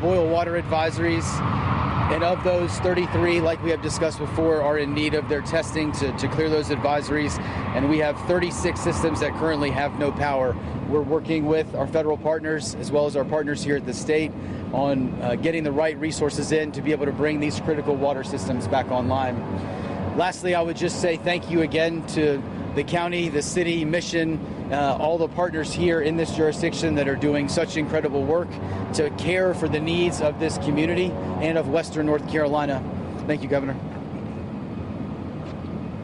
boil water advisories. And of those, 33, like we have discussed before, are in need of their testing to clear those advisories. And we have 36 systems that currently have no power. We're working with our federal partners as well as our partners here at the state on getting the right resources in to be able to bring these critical water systems back online. Lastly, I would just say thank you again to the county, the city, Mission, all the partners here in this jurisdiction that are doing such incredible work to care for the needs of this community and of Western North Carolina. Thank you, Governor.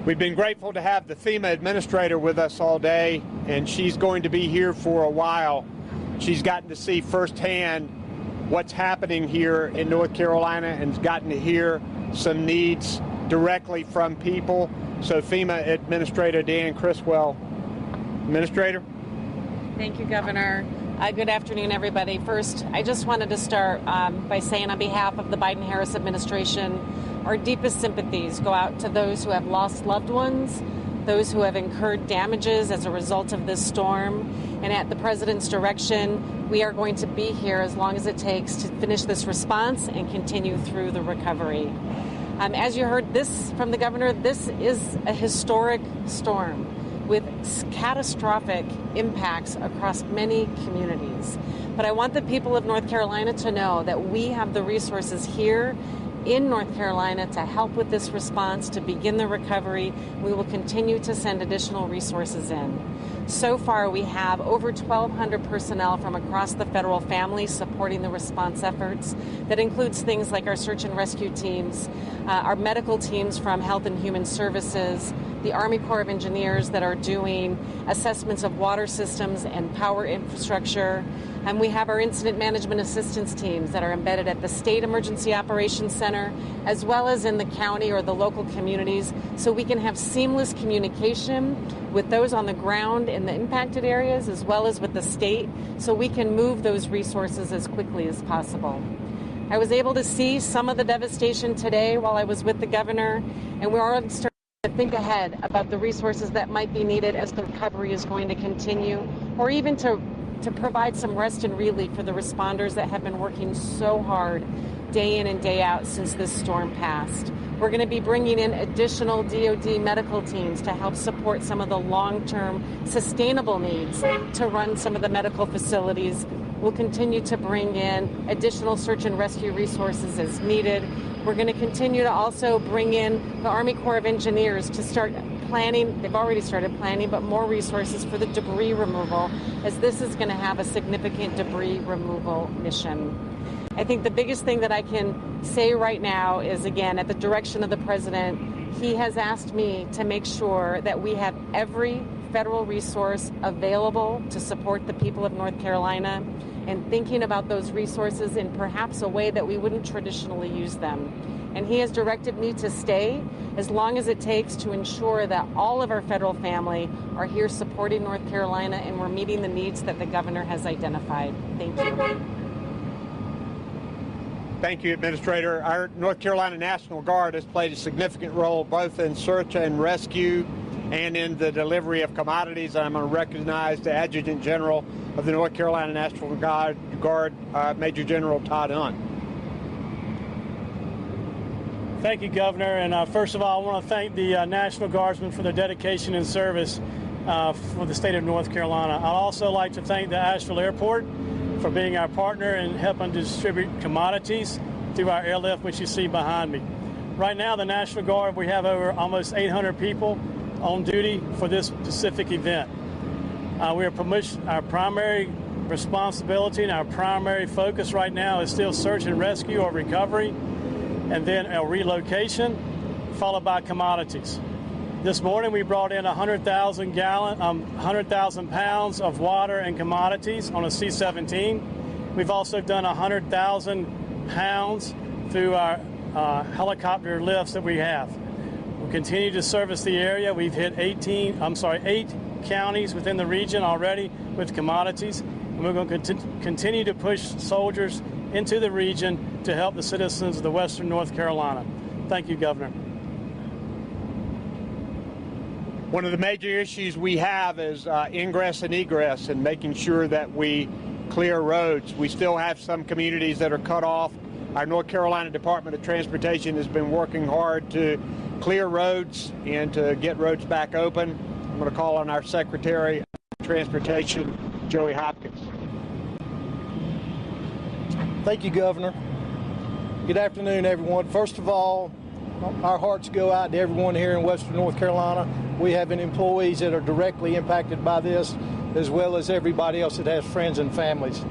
We've been grateful to have the FEMA administrator with us all day, and she's going to be here for a while. She's gotten to see firsthand what's happening here in North Carolina and has gotten to hear some needs directly from people. So FEMA Administrator Dan Criswell. Administrator. Thank you, Governor. Good afternoon, everybody. First, I just wanted to start by saying on behalf of the Biden-Harris administration, our deepest sympathies go out to those who have lost loved ones, those who have incurred damages as a result of this storm. And at the President's direction, we are going to be here as long as it takes to finish this response and continue through the recovery. As you heard this from the governor, this is a historic storm with catastrophic impacts across many communities. But I want the people of North Carolina to know that we have the resources here in North Carolina to help with this response, to begin the recovery. We will continue to send additional resources in. So far, we have over 1,200 personnel from across the federal family supporting the response efforts. That includes things like our search and rescue teams, our medical teams from Health and Human Services, the Army Corps of Engineers that are doing assessments of water systems and power infrastructure. And we have our incident management assistance teams that are embedded at the State Emergency Operations Center, as well as in the county or the local communities, so we can have seamless communication with those on the ground in the impacted areas, as well as with the state, so we can move those resources as quickly as possible. I was able to see some of the devastation today while I was with the governor, and we're already starting to think ahead about the resources that might be needed as the recovery is going to continue, or even to provide some rest and relief for the responders that have been working so hard day in and day out since this storm passed. We're going to be bringing in additional DoD medical teams to help support some of the long-term sustainable needs to run some of the medical facilities. We'll continue to bring in additional search and rescue resources as needed. We're going to continue to also bring in the Army Corps of Engineers to start planning. They've already started planning, but more resources for the debris removal, as this is going to have a significant debris removal mission. I think the biggest thing that I can say right now is, again, at the direction of the President, he has asked me to make sure that we have every federal resource available to support the people of North Carolina, and thinking about those resources in perhaps a way that we wouldn't traditionally use them. And he has directed me to stay as long as it takes to ensure that all of our federal family are here supporting North Carolina, and we're meeting the needs that the governor has identified. Thank you. Thank you, Administrator. Our North Carolina National Guard has played a significant role both in search and rescue and in the delivery of commodities. I'm going to recognize the Adjutant General of the North Carolina National Guard, Major General Todd Hunt. Thank you, Governor. And first of all, I want to thank the National Guardsmen for their dedication and service for the state of North Carolina. I'd also like to thank the Asheville Airport for being our partner in helping to distribute commodities through our airlift, which you see behind me. Right now, the National Guard, we have over almost 800 people on duty for this specific event. Our primary responsibility and our primary focus right now is still search and rescue or recovery, and then a relocation, followed by commodities. This morning we brought in 100,000 pounds of water and commodities on a C-17. We've also done 100,000 pounds through our helicopter lifts that we have. We'll continue to service the area. We've hit 8 counties within the region already with commodities. And we're going to continue to push soldiers into the region to help the citizens of the Western North Carolina. Thank you, Governor. One of the major issues we have is ingress and egress, and making sure that we clear roads. We still have some communities that are cut off. Our North Carolina Department of Transportation has been working hard to clear roads and to get roads back open. I'm going to call on our Secretary of Transportation, Joey Hopkins. Thank you, Governor. Good afternoon, everyone. First of all, our hearts go out to everyone here in Western North Carolina. We have employees that are directly impacted by this, as well as everybody else that has friends and families.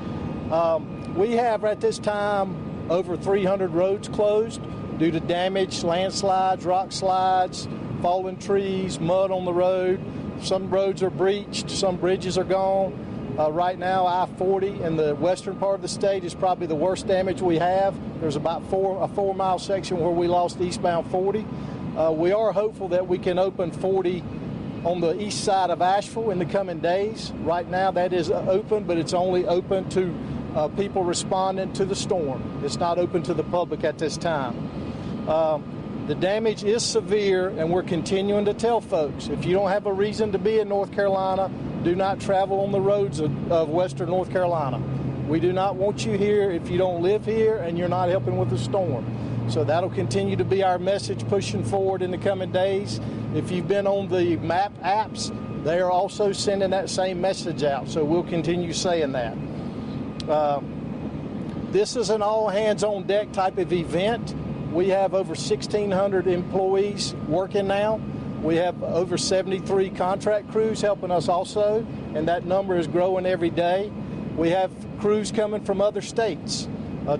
We have at this time over 300 roads closed due to damage, landslides, rock slides, fallen trees, mud on the road. Some roads are breached, some bridges are gone. Right now, I-40 in the western part of the state is probably the worst damage we have. There's about a 4-mile section where we lost eastbound 40. We are hopeful that we can open 40 on the east side of Asheville in the coming days. Right now, that is open, but it's only open to people responding to the storm. It's not open to the public at this time. The damage is severe, and we're continuing to tell folks, if you don't have a reason to be in North Carolina, do not travel on the roads of Western North Carolina. We do not want you here if you don't live here and you're not helping with the storm. So that'll continue to be our message pushing forward in the coming days. If you've been on the map apps, they are also sending that same message out. So we'll continue saying that. This is an all-hands-on-deck type of event. We have over 1,600 employees working now. We have over 73 contract crews helping us also, and that number is growing every day. We have crews coming from other states.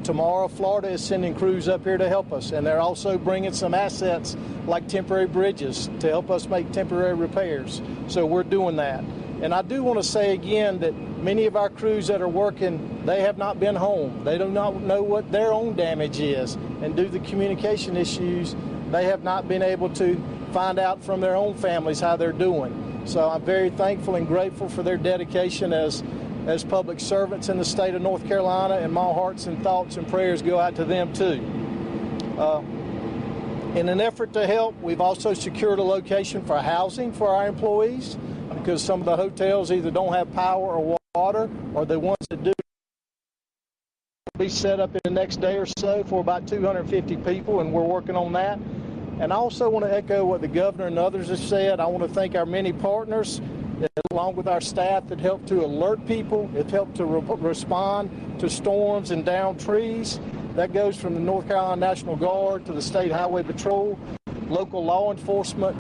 Tomorrow, Florida is sending crews up here to help us, and they're also bringing some assets like temporary bridges to help us make temporary repairs. So we're doing that. And I do want to say again that many of our crews that are working, they have not been home. They do not know what their own damage is. And due to the communication issues, they have not been able to find out from their own families how they're doing. So I'm very thankful and grateful for their dedication as public servants in the state of North Carolina, and my hearts and thoughts and prayers go out to them too. In an effort to help, we've also secured a location for housing for our employees, because some of the hotels either don't have power or water, or the ones that do be set up in the next day or so for about 250 people, and we're working on that. And I also want to echo what the governor and others have said. I want to thank our many partners, along with our staff, that helped to alert people, it helped to respond to storms and downed trees. That goes from the North Carolina National Guard to the State Highway Patrol, local law enforcement,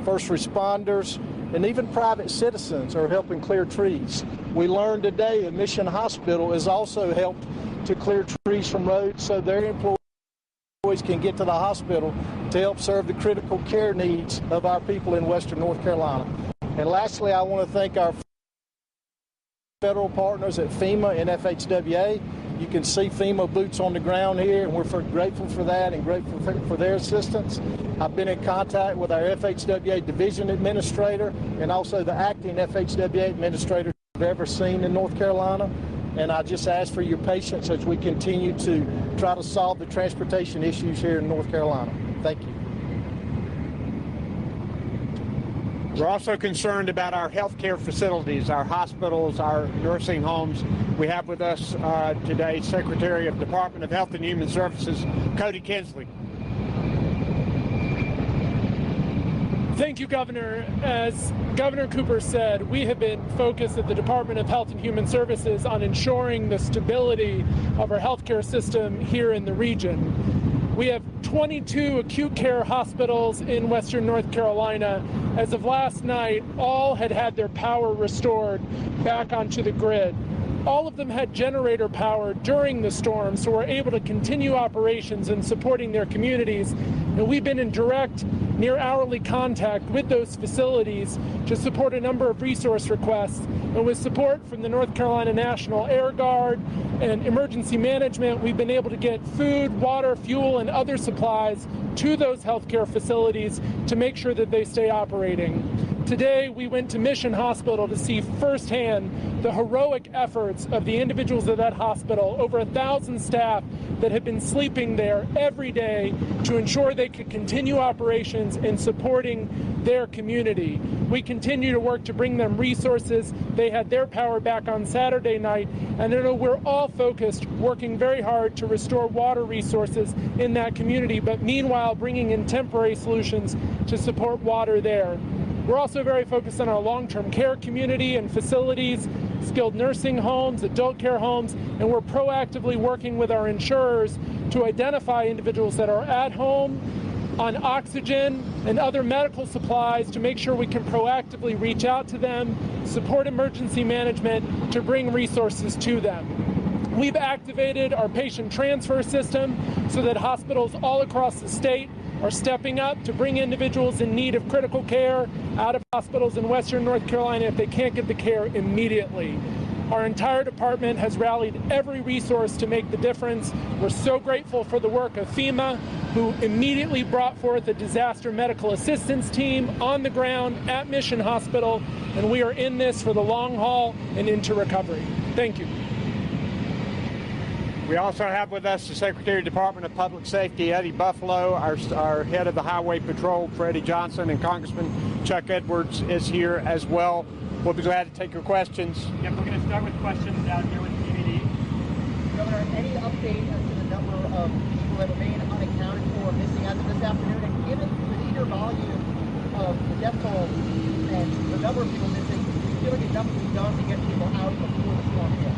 first responders, and even private citizens are helping clear trees. We learned today that Mission Hospital has also helped to clear trees from roads so their employees can get to the hospital to help serve the critical care needs of our people in Western North Carolina. And lastly, I want to thank our federal partners at FEMA and FHWA. You can see FEMA boots on the ground here, and we're grateful for that and grateful for their assistance. I've been in contact with our FHWA division administrator and also the acting FHWA administrator we've ever seen in North Carolina. And I just ask for your patience as we continue to try to solve the transportation issues here in North Carolina. Thank you. We're also concerned about our healthcare facilities, our hospitals, our nursing homes. We have with us today Secretary of Department of Health and Human Services, Cody Kinsley. Thank you, Governor. As Governor Cooper said, we have been focused at the Department of Health and Human Services on ensuring the stability of our healthcare system here in the region. We have 22 acute care hospitals in Western North Carolina. As of last night, all had their power restored back onto the grid. All of them had generator power during the storm, so we're able to continue operations and supporting their communities. And we've been in direct, near hourly contact with those facilities to support a number of resource requests. And with support from the North Carolina National Air Guard and emergency management, we've been able to get food, water, fuel, and other supplies to those healthcare facilities to make sure that they stay operating. Today, we went to Mission Hospital to see firsthand the heroic efforts of the individuals at that hospital, over 1,000 staff that have been sleeping there every day to ensure they could continue operations and supporting their community. We continue to work to bring them resources. They had their power back on Saturday night, and I know we're all focused, working very hard to restore water resources in that community, but meanwhile bringing in temporary solutions to support water there. We're also very focused on our long-term care community and facilities, skilled nursing homes, adult care homes, and we're proactively working with our insurers to identify individuals that are at home, on oxygen and other medical supplies to make sure we can proactively reach out to them, support emergency management to bring resources to them. We've activated our patient transfer system so that hospitals all across the state are stepping up to bring individuals in need of critical care out of hospitals in Western North Carolina if they can't get the care immediately. Our entire department has rallied every resource to make the difference. We're so grateful for the work of FEMA, who immediately brought forth a disaster medical assistance team on the ground at Mission Hospital, and we are in this for the long haul and into recovery. Thank you. We also have with us the Secretary of Department of Public Safety, Eddie Buffalo, our head of the Highway Patrol, Freddie Johnson, and Congressman Chuck Edwards is here as well. We'll be glad to take your questions. Yep, we're going to start with questions down here with PBD. Governor, any update as to the number of people that remain unaccounted for missing as of this afternoon? And given the sheer volume of the death toll and the number of people missing, do you feel like enough can be done to get people out before the storm hit?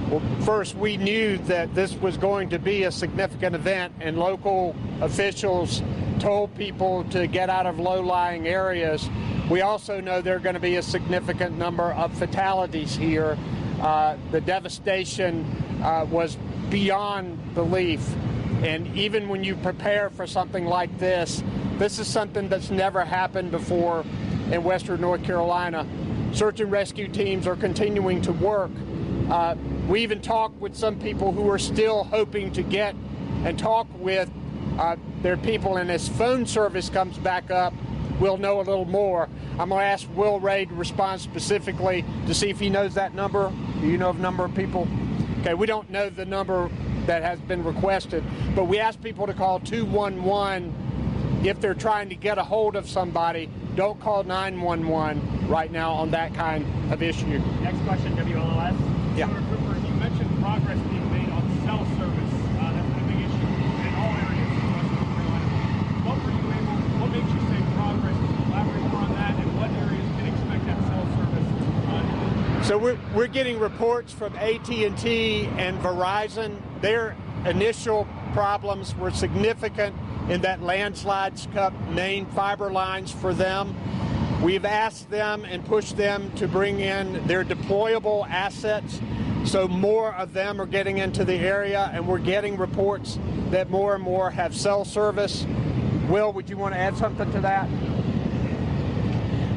Well, first, we knew that this was going to be a significant event, and local officials told people to get out of low-lying areas. We also know there are going to be a significant number of fatalities here. The devastation was beyond belief. And even when you prepare for something like this is something that's never happened before in Western North Carolina. Search and rescue teams are continuing to work. We even talked with some people who are still hoping to get and talk with their people, and as phone service comes back up, we'll know a little more. I'm going to ask Will Ray to respond specifically to see if he knows that number. Do you know the number of people? Okay, we don't know the number that has been requested, but we ask people to call 211 if they're trying to get a hold of somebody. Don't call 911 right now on that kind of issue. Next question, WLOS. Yeah. Governor Cooper, you mentioned progress being made on cell service. That's been a big issue in all areas of Western North Carolina. What makes you say progress? Can you elaborate more on that, and what areas can expect that cell service? So we're getting reports from AT&T and Verizon. Their initial problems were significant in that landslides cut main fiber lines for them. We've asked them and pushed them to bring in their deployable assets, so more of them are getting into the area, and we're getting reports that more and more have cell service. Will, would you want to add something to that?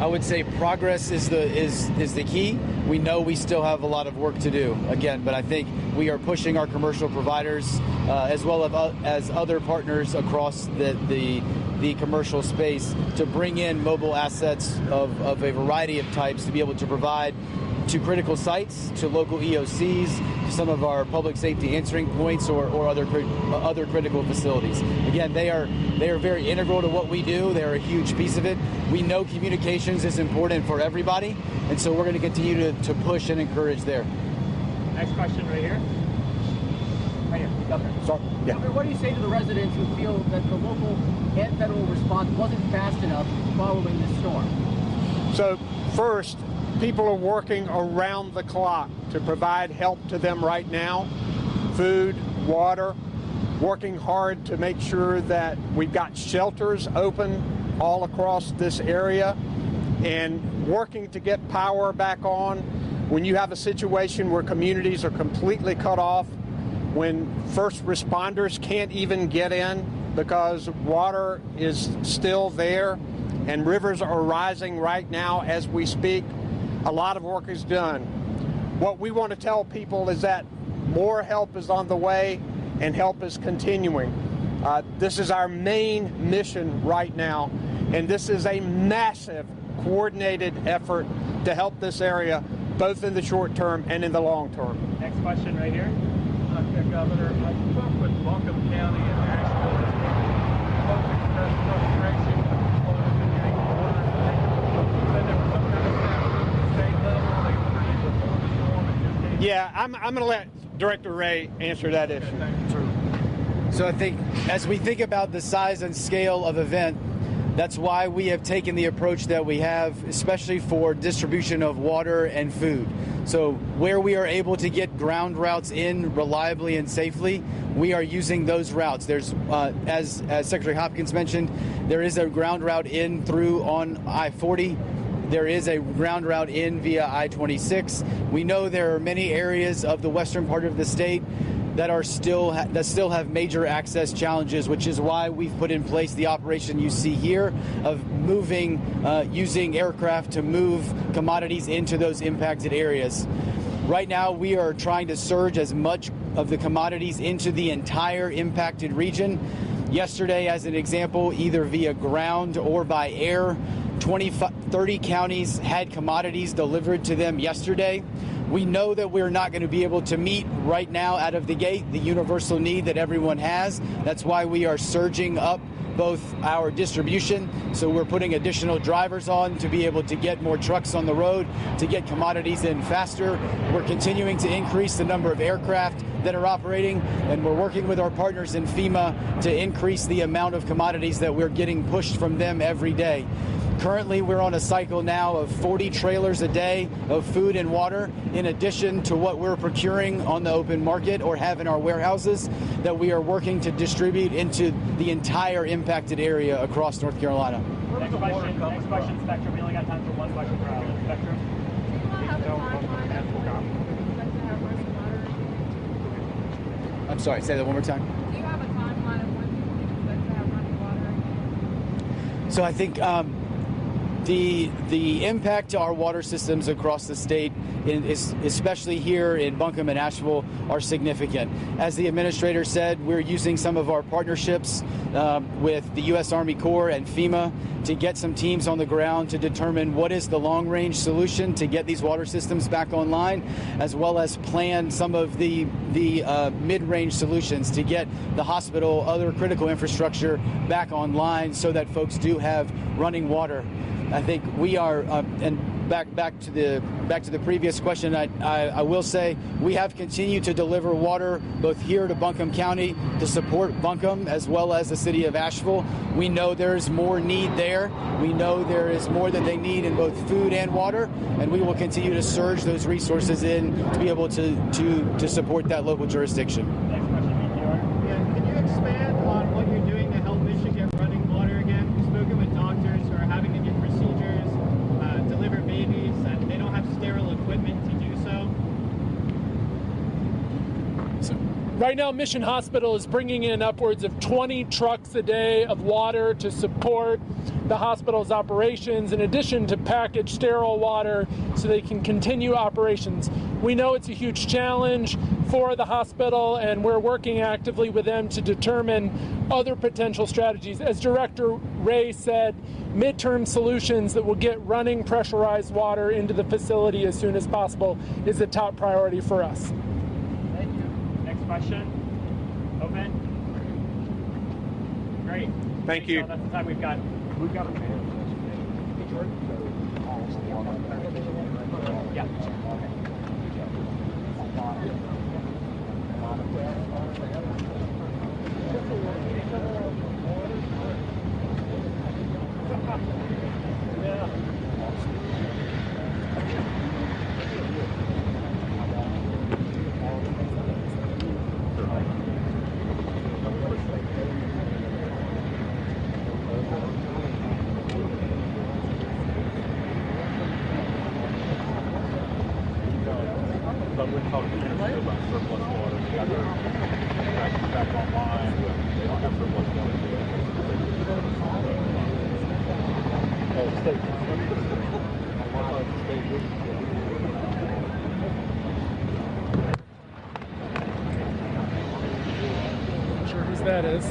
I would say progress is the key. We know we still have a lot of work to do, again, but I think we are pushing our commercial providers as well as other partners across the commercial space to bring in mobile assets of a variety of types to be able to provide to critical sites, to local EOCs, to some of our public safety answering points or other critical facilities. Again, they are very integral to what we do. They're a huge piece of it. We know communications is important for everybody, and so we're going to continue to push and encourage there. Next question right here. Right here, Governor. Sorry. Yeah. Governor, what do you say to the residents who feel that the local and federal response wasn't fast enough following this storm? So first, people are working around the clock to provide help to them right now. Food, water, working hard to make sure that we've got shelters open all across this area, and working to get power back on. When you have a situation where communities are completely cut off, when first responders can't even get in because water is still there and rivers are rising right now as we speak, a lot of work is done. What we want to tell people is that more help is on the way and help is continuing. This is our main mission right now, and this is a massive coordinated effort to help this area, both in the short term and in the long term. Next question right here. Okay, Governor, I spoke with Buncombe County and Asheville this morning. Folks expressed frustration with the slowness in getting orders. Said there was some kind of staff at the state level. They ordered it before the storm and just gave. Yeah, I'm going to let Director Ray answer that issue. So I think as we think about the size and scale of event, that's why we have taken the approach that we have, especially for distribution of water and food. So where we are able to get ground routes in reliably and safely, we are using those routes. There's, as Secretary Hopkins mentioned, there is a ground route in through on I-40. There is a ground route in via I-26. We know there are many areas of the western part of the state that still have major access challenges, which is why we've put in place the operation you see here of moving, using aircraft to move commodities into those impacted areas. Right now, we are trying to surge as much of the commodities into the entire impacted region. Yesterday, as an example, either via ground or by air, 30 counties had commodities delivered to them yesterday. We know that we're not going to be able to meet right now out of the gate the universal need that everyone has. That's why we are surging up both our distribution. So we're putting additional drivers on to be able to get more trucks on the road, to get commodities in faster. We're continuing to increase the number of aircraft that are operating, and we're working with our partners in FEMA to increase the amount of commodities that we're getting pushed from them every day. Currently, we're on a cycle now of 40 trailers a day of food and water, in addition to what we're procuring on the open market or have in our warehouses that we are working to distribute into the entire impacted area across North Carolina. Next question, Spectrum. We only got time for one question per hour. Spectrum. I'm sorry, say that one more time. Do you have a timeline of when you expect to have running water? So I think the impact to our water systems across the state, especially here in Buncombe and Asheville, are significant. As the administrator said, we're using some of our partnerships with the U.S. Army Corps and FEMA to get some teams on the ground to determine what is the long-range solution to get these water systems back online, as well as plan some of the mid-range solutions to get the hospital, other critical infrastructure back online so that folks do have running water. I think we are, and back to the previous question, I will say we have continued to deliver water both here to Buncombe County to support Buncombe as well as the city of Asheville. We know there is more need there. We know there is more that they need in both food and water, and we will continue to surge those resources in to be able to support that local jurisdiction. Next question, Yeah, can you expand on what you're doing to help Michigan get running water again? We've spoken with doctors who are having to get procedures, deliver babies, and they don't have sterile equipment to do so. Right now, Mission Hospital is bringing in upwards of 20 trucks a day of water to support the hospital's operations, in addition to package sterile water so they can continue operations. We know it's a huge challenge for the hospital, and we're working actively with them to determine other potential strategies. As Director Ray said, midterm solutions that will get running pressurized water into the facility as soon as possible is a top priority for us. Thank you. Next question. Open. Great. Thank you. So that's the time we've got. Yeah. But we're talking about surplus water. They got their back online, but they don't have surplus water. Not sure whose that is.